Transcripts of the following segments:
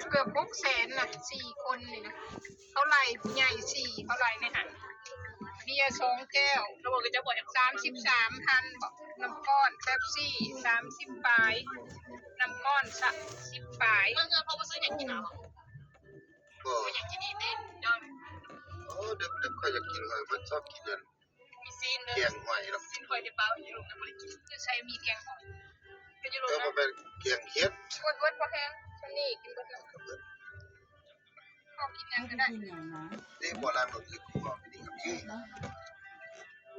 เกือบ600,000น่ะ4 คนนี่นะเขาไล่ผู้ใหญ่4เขาไล่ในหันเบียร์2 แก้วแล้วบอกก็จะบอกอย่าง33,000บอกน้ำก้อนเป๊ปซี่30 ปลายน้ำก้อน10 ปลายเมื่อเงินพอมาซื้ออย่างกินเหรอก็อย่างกินนี่เต้นยอมเด็กก็อยากกินเลยมันชอบกินกันมีซีนเลยแกงหอยเนาะซีนคอยในเป้าอยู่ลงในบริกินจะใช้มีแกงหอยก็อยู่ลงก็มันเป็นแกงเฮ็ดเวิร์ดพอแห้งชนี่กินเบิดแล้วเขากินยังก็ได้นี่โบราณเขาคือบอกไม่ดีกับยี่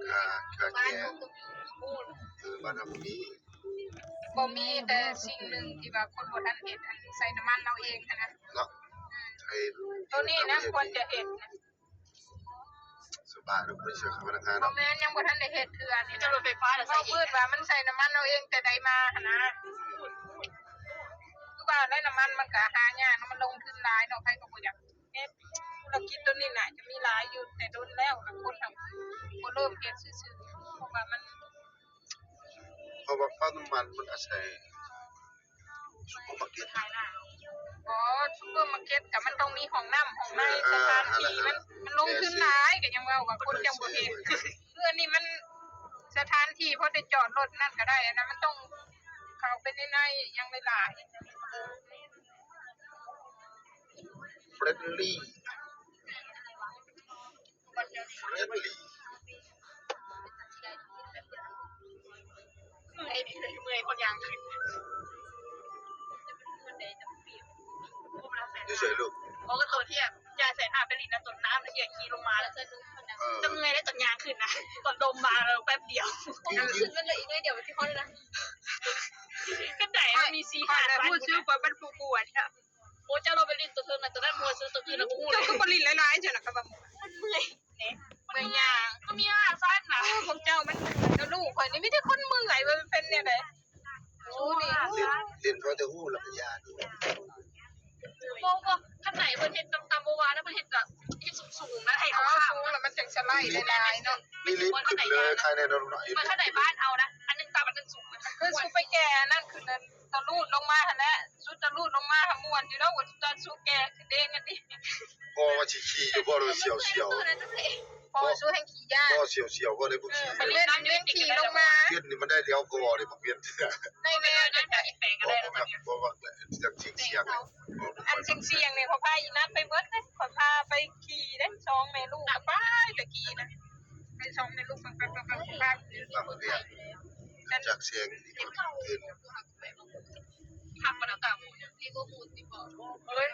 ขาแกงบ้านทำนี้บ่มีแต่สิ่งหนึ่งที่ว่าคนโบราณเฮ็ดใส่น้ำมันเราเองนะเนาะใช่ตัวนี้นะควรจะเฮ็ดนะสบายเราไม่ใช่พนักงานบ่แม่นยังบ่ทันได้เฮ็ดเทื่อนี่จะรถไฟฟ้าหรือใส่พืชว่ามันใส่น้ำมันเราเองแต่ใดมาหั่นนะคือว่าได้น้ำมันมันก็หายากมันลงทุนหลายเนาะใครก็บ่อยากเฮ็ดเราคิดตัวนี้น่ะจะมีหลายอยู่แต่โดนแล้วคนทำบ่เริ่มเฮ็ดซื่อๆเพราะว่ามันเพราะว่าข้าวน้ำมันมันอาศัยซุปเปอร์มาร์เก็ตอ๋อซุปเปอร์มาร์เก็ตก็มันต้องมีห้องน้ำห้องในสถานที่มันลงทุนหลายก็ยังว่าคนจังบ่เฮ็ดคืออันนี้มันสถานที่พอได้จอดรถนั่นก็ได้อันนั้นมันต้องเข้าไปในยังหลายเฟรนลี่เมื่อยคนยังขึ้นเฉยๆลูกเพราะก็ตัวที่ยายใส่ผ้าเป็นลิ้นนะตัวน้ำละเอียดขี่ลงมาแล้วจะเมื่อยได้ตัวยางขึ้นนะตอนดมมาเราแป๊บเดียวขึ้นมันเลยอีกนิดเดียวที่เขาเลยนะก็ไหนมี4-5แต่พูดชื่อว่ามันปวดอ่ะโอ้เจ้าเราไปลิ้นตัวเธอมาตัวนั้นมัวซื้อตัวอื่นแล้วกูเลยก็ลิ้นหลายๆจังนะครับมันเมื่อยเมื่อยยางก็มี5สั้นนะของเจ้ามันลูกข่อยนี่มีแต่คนเมื่อยมันเป็นเนี่ยเลยโอ้นี่เรียนเพราะจะหู้หลักยาด้วยโอ้ก็ข้างไหนเพิ่นเห็นตำบัวนะเพิ่นเห็นแบบที่สูงๆนะให้เขาข้ามแล้วมันจังสไลด์ได้เนาะนี่รีบขึ้นเลยใครในนรกมันข้างไหนบ้านเอานะอันนึงตามอันนึงสูงคือสูไปแก่นั่นคือนั่นตะลูดลงมาหั่นแหละสุดตะลูดลงมาหม่วนอยู่แล้วว่าตอนสูแก่คือเด้งกันดิพอมาขี่อยู่บ่รู้เสียวพอสู้แห่งขี่ยากก็เสียวก็ได้บ่ขี่เล่นขี่ลงมาเฮ็ดนี่มันได้เลี้ยวก็ได้บ่เปลี่ยนในแม่ได้แต่อีกแปลงก็ได้แล้วเนี่ยบ่ว่าจังเสียงอันเสียงนี่เขาพาอีนัดไปเบิดเด้ขอพาไปขี่เด้2แม่ลูกไปตะกี้นะไป2แม่ลูกไปจากเสียงที่มันขึ้นทำมาแล้วต่างหมู่เนี่ยนี่ก็หมู่ที่บอกเฮ้ย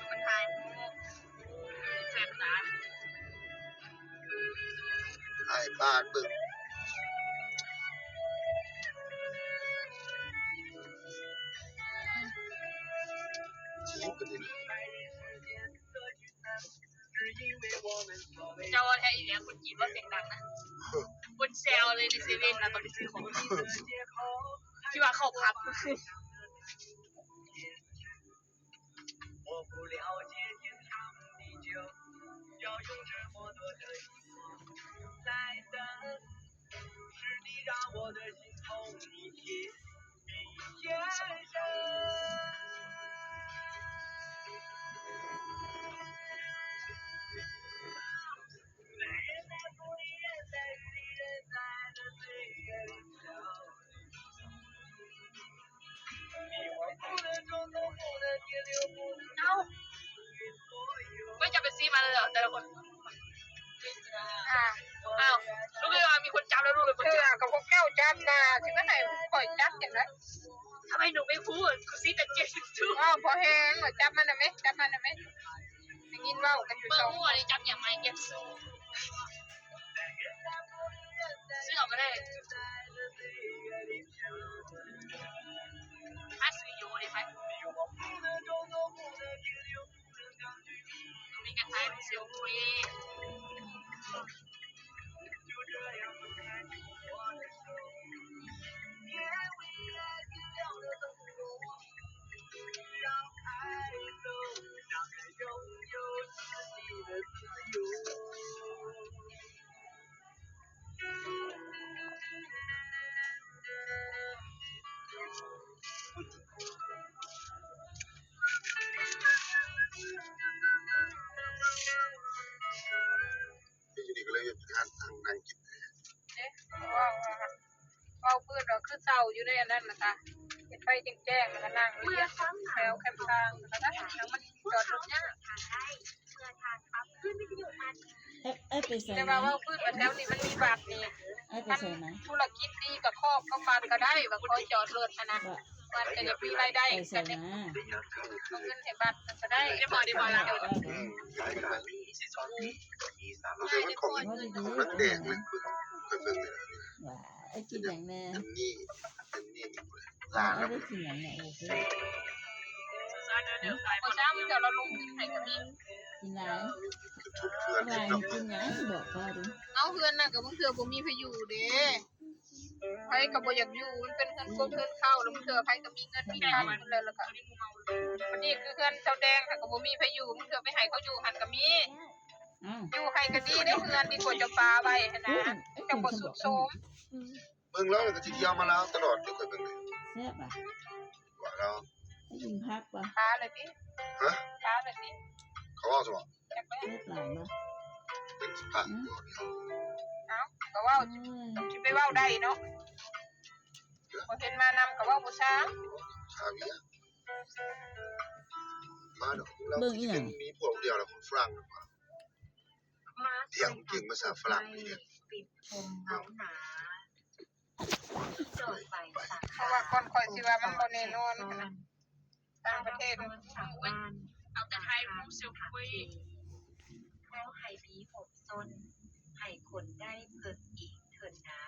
มันทายแสบตาไอ้บ้านบึ้งจิ้มกันดิเจ้าแท้อีเนี่ยคนจีนว่าเสียงดังนะคนแซวเลยในเซเว่นนะตอนไปซื้อของที่ว่าเข้าพับไม่จะไปซีมาเลยเหรอแต่ละคนอ้าวลูกเลยว่ามีคนจับแล้วลูกเลยคนจับกับพวกแก้วจับนะถึงไหนปล่อยจับอย่างนั้นทำไมหนูไม่พูดกูซีแต่เจ็บทุกพอแห้งจับมันนะไหมจับมันนะไหมได้ยินว่ากันอยู่สองหัวนี่จับอย่างไรเก็บซื้อออกมาได้ถ้าซื้ออยู่เลยไหมมีกระต่ายมีเสียวคุย คือเศร้าอยู่ในอันนั้นน่ะค่ะเฮ็ดไฟแจ้งๆแล้วก็นั่งเรียงแถวแคมทางแล้วก็แล้วมันจอดรถยาก ไอ้ไปใส่ แต่ ไหม ว่าพื้นมาแถวนี้มันมีบัตรนี่ ไอ้ไป มัน ใส่ไหม ธุรกิจดีกับครอบก็บัตรก็ได้ว่าคอยจอดรถนะ ว่า มันก็จะมีรายได้ ไป กั ใส่ น นะ เอาเงินให้บัตรก็ได้ ได้บ่แล้ว ย้ายกันแล้วคือมันของ ว่าดี มันแดงเลยคือเบิ่งเลย ว่าไอ้กินอย่างแน่ อันนี้ล้าง ไอ้ แล้ว ได้กินอย่างแน่โอเค เดี๋ยวไป พอเช้ามันจะเราลงทุนให้ก็มี กินไหน คือทุกเพื่อน ว่า เนาะ กินอย่างบอกพ่อดู เอาเพื่อนน่ะก็บางเทื่อบ่มีไผอยู่เด้ไผก็บ่อยากอยู่มันเป็นเงินเงินเข้าแล้วบางเทื่อไผก็มีเงินมีทางนั่นแหละแล้วก็วันนี้คือเพื่อนเจ้าแดงค่ะก็บ่มีไผอยู่บางเทื่อไปให้เขาอยู่หันก็มี อ้าว อยู่ให้ก็ดีได้เพื่อนดีกว่าจะปลาไว้หั่นนะจังบ่สุดโทรม เบิ่งแล้วก็สิเที่ยวมาแล้วตลอดที่เคยเบิ่งเลย แซ่บอ่ะ ว่าเรา ให้กินพักป่ะ ปลาเลยติ ฮะ ปลาเลยติ เขาว่าสิว่า จักไป แซ่บหลายป่ะ เป็นสิพักอยู่นี่ เอาก็เว้า โอ้ย สิไปเว้าได้เนาะบ่เห็นมานำก็เว้าบ่ช้า ชาเวียมาดอกเราเป็นมีพวกเดียวแล้วคนฝรั่งเที่ยงเก่งภาษาฝรั่งนี่เนี่ย เพราะว่าก่อนค่อยสิว่ามันบ่แน่นอนขนาดต่างประเทศ เอาแต่ไทยมูเซลคุย แล้วให้มีผมซนให้คนได้เพิ่มอีกเถิดนะ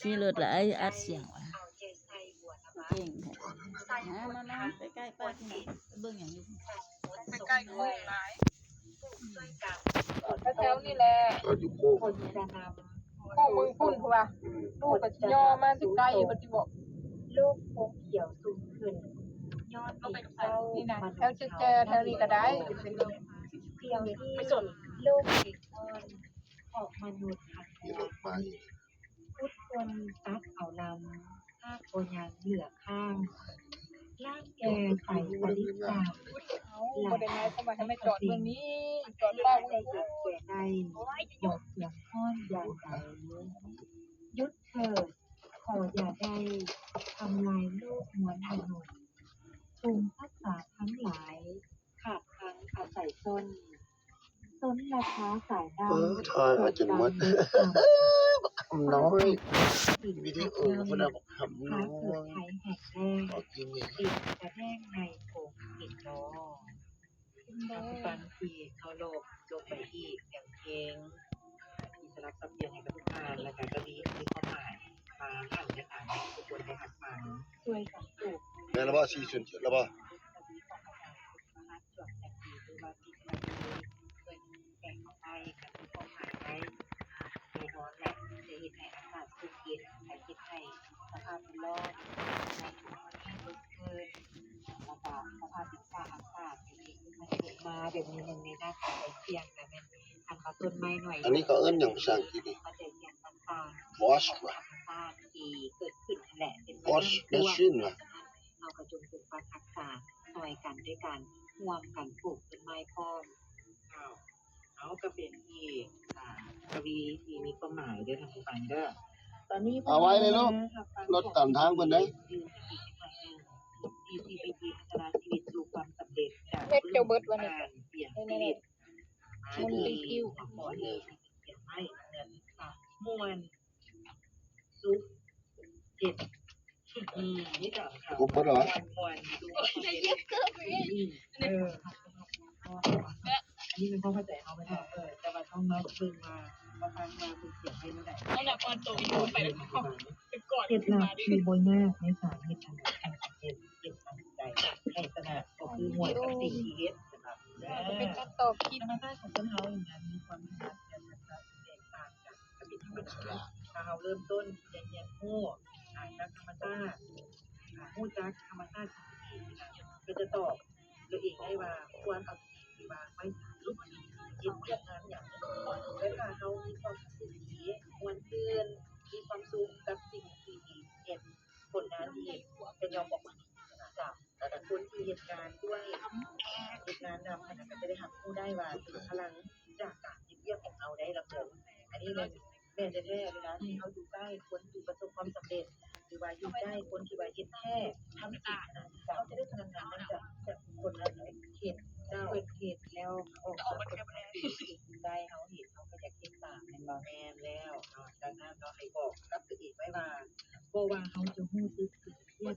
ขี่รถละไอ้อัดเสียงว่ะ เอาใจใส่หัวนะบ้า เก่งแท้ ใส่ มา หัว มา นะ ไปใกล้ป้าที่ไหนเบิ่งอย่างอยู่ ไปใกล้โค้งหลาย ช่วยกัน แถวๆนี่แหละ ตอนอยู่โค้ง คนจะน โค้งมึงพุ่นพุ่นว่าลูกก็สิย่อมาสิไกลบ่สิบอก ำลูกโป่งเขียวสูงขึ้น ยอดอีกเจ้า นี่นะแถวเจอแถวนี้ก็ได้เป็น เพียงที่ลูกอีกคนออกมนุษย์หัด มีรถมาอีก พุทธคนตัดเอาลำถ้าโกยังเหลือข้างล่างแกใส่ปริจาค เอาบ่ได้หมายความว่าให้ไม่จอดเมืองนี้จอด ได้ เป้า หยุดแก่ได้หยดเสียงห้อนอย่าไหลยุดเถิดขออย่าได้ทำลายโลกมวลมนุษย์ภูมิทักษะทั้งหลายขาดทั้งอาศัยต้นราคาสายดำ ทายอาจจะมัดคำน้อยวิธีมันเอาคำน้ ค้า อ เกิด ย ไทยแห่งแรก เอากินนี่ ติดกระแทกในโถงปิดล้อฟังทีเขาโลบไปอีกอย่างเพลงอิสระสับเปลี่ยนให้กับทุกท่านและการก็ดีมีความหมายมาผ่านและผ่านทุกคนได้หักฟังช่วยสังสูบ แม่นแล้วบ่407แล้วบ่ แก่งของไทยกับความหมายไว้ในร้อนและจะเห็นในอากาศสุดเย็นและคิดให้สภาพเป็นร้อนในทุกวันที่ลุกขึ้นแล้วก็สภาพเป็นฟ้าอากาศอย่างนี้มันเกิดมาแบบนี้ในหน้าของไอเสียงแต่เป็นอันมาต้นไม้หน่อย อันนี้เขาเอิ้นหยังภาษาอังกฤษนี่ มันจะเสียงต่างๆ wash ธร ว่ะ รมชาติที่เกิดขึ้นนั่นแหละเป็น wash machine ว่ะ เราก็จงปลูกปักรักษาซอยกันด้วยการร่วมกันปลูกต้นไม้พร้อม เอาก็เป็นที่กวีที่มีความหมายด้วยทางฟังเด้อตอนนี้ เอาไว้เลยลูกรถตามทางเพิ่นเด้ ยืนอีกหน่อยหนึ่งดีซีพีทีพัฒนาชีวิตสู่ความสำเร็จจาก เฮ็ดเจ้าเบิดวันนี้ การเปลี่ยนชีวิตมันเป็นคิวขอเลยเปลี่ยนให้เงินค่ะมวนซุปเจ็ดนี่ก็ค่ะ กูเบิดเหรอ มวนดูอันนี้เป็นข้อเข้าใจเขาไม่ได้แต่ว่าต้องมาเพิ่งมาทางมาเป็นเสียงให้ไม่ได้ นั่นแหละตอนโตอยู่ไปแล้วก็ไปกอด เคล็ด ขึ้น ลั มา บ ดิ คือโบยากในสารเหตุทางการเป็นทางใจให้สนะก็คือมวยกับสิ่งที่เฮ็ดนะครับ เป็นการตอบคิด ธรรมชาติของต้นเฮาอย่างนั้นมีความถนัดแต่ละแตกต่างกันกับธรรมชาติถ้าเราเริ่มต้นเรียนรู้จากธรรมชาติรู้จักธรรมชาติจริงๆก็จะตอบตัวเองได้ว่าควรเอาสิ่งที่วางไว้รูปนี้เฮ็ดงานอย่างแล้วก็เขามีความรู้สึกดีมวนซื่นมีความสุขกับสิ่งที่เห็นผลงานที่เป็นยอมออกมาจากแต่คนที่เหตุการณ์ด้วยเหตุงานนำขณะก็จะได้หักผู้ได้ว่าถึงพลังจากการเยี่ยมของเราได้รับเสริมอันนี้เป็น ม่แท้ๆเวลาที่เขาอยู่ใกล้คนที่ประสบความสำเร็จหรือว่าอยู่ใกล้คนที่ว่าเฮ็ดแท้ทำสิ่งนั้นเขาจะได้พลังงานนั้นจากคนนั้นเห็นเจ้าเห็นแล้วออกจากคนนั้นได้เขาเห็นเขาก็อยากเฮ็ดตามแม่นบ่แม่นแล้วดังนั้นเราให้บอกกับตัวเองไว้ว่าบ่ว่าเขาจะรู้สึกถึงเฮ็ด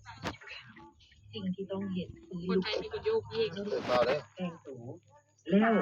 สิ่งที่ต้องเห็นคือ คนไทยมีประโยคอีก เปิดเปล่าเด้อ แต่งตัวแล้ว